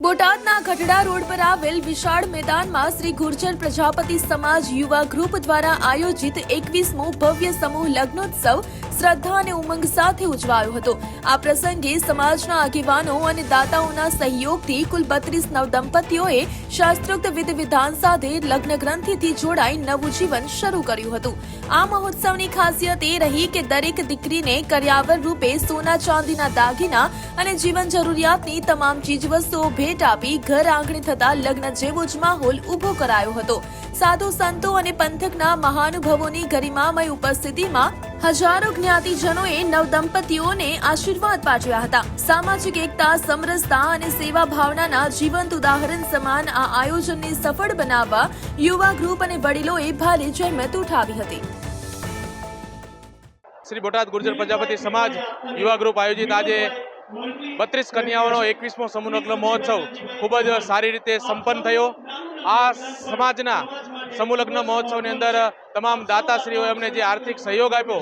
બોટાદના ગઢડા રોડ પર આવેલ વિશાળ મેદાનમાં શ્રી ગુર્જર પ્રજાપતિ સમાજ યુવા ગ્રુપ દ્વારા આયોજિત 21મો ભવ્ય સમૂહ લગ્નોત્સવ શ્રદ્ધા અને ઉમંગ સાથે ઉજવાયો હતો। આ પ્રસંગે સમાજના આગેવાનો અને દાતાઓના સહયોગથી કુલ 32 નવદંપતીઓએ શાસ્ત્રોક્ત વિધિ વિધાન સાથે લગ્ન ગ્રંથિથી જોડાઈ નવું જીવન શરૂ કર્યું હતું। આ મહોત્સવની ખાસિયત એ રહી કે દરેક દીકરીને કર્યાવર રૂપે સોના ચાંદીના દાગીના અને જીવન જરૂરિયાતની તમામ ચીજવસ્તુઓ ભેટ આપી ઘર આંગણે થતા લગ્ન જેવો જ માહોલ ઉભો કરાયો હતો। સાધુ સંતો અને પંથકના મહાનુભાવોની ગરિમામય ઉપસ્થિતિમાં હજારો જ્ઞાતિજનોએ નવદંપતીઓને આશીર્વાદ પાઠવ્યા હતા। સામાજિક એકતા, સમરસતા અને સેવા ભાવનાના જીવંત ઉદાહરણ સમાન આ આયોજનને સફળ બનાવવા યુવા ગ્રુપ અને વડીલોએ ભારે જહેમત ઉઠાવી હતી। શ્રી બોટાદ ગુર્જર પ્રજાપતિ સમાજ યુવા ગ્રુપ આયોજિત આજે 32 કન્યાઓનો 21મો સમૂહ લગ્ન મહોત્સવ ખૂબ જ સારી રીતે સંપન્ન થયો। આ સમાજના સમૂહ લગ્ન મહોત્સવની અંદર તમામ દાતાશ્રીઓએ અમને જે આર્થિક સહયોગ આપ્યો,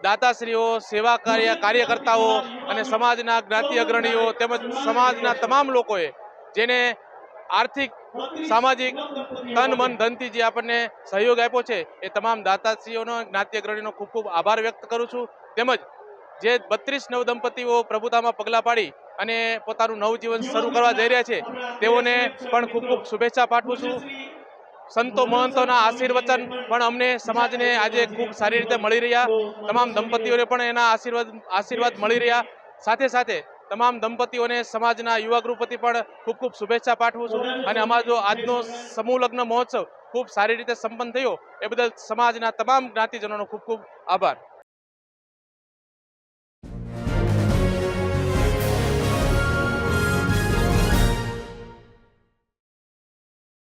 દાતાશ્રીઓ, સેવા કાર્યકર્તાઓ અને સમાજના જ્ઞાતિ અગ્રણીઓ તેમજ સમાજના તમામ લોકોએ જેને આર્થિક, સામાજિક, તન મન ધનથી જે આપણને સહયોગ આપ્યો છે એ તમામ દાતાશ્રીઓનો, જ્ઞાતિ અગ્રણીનો ખૂબ ખૂબ આભાર વ્યક્ત કરું છું। તેમજ જે 32 નવદંપતીઓ પ્રભુતામાં પગલાં પાડી અને પોતાનું નવજીવન શરૂ કરવા જઈ રહ્યા છે તેઓને પણ ખૂબ ખૂબ શુભેચ્છા પાઠવું છું। સંતો મહંતોના આશીર્વચન પણ અમને સમાજને આજે ખૂબ સારી રીતે મળી રહ્યા, તમામ દંપતીઓને પણ એના આશીર્વાદ મળી રહ્યા। સાથે સાથે તમામ દંપતીઓને સમાજના યુવા ગ્રુપ વતી પણ ખૂબ ખૂબ શુભેચ્છા પાઠવું છું અને અમારો આજનો સમૂહ લગ્ન મહોત્સવ ખૂબ સારી રીતે સંપન્ન થયો એ બદલ સમાજના તમામ જ્ઞાતિજનોનો ખૂબ ખૂબ આભાર।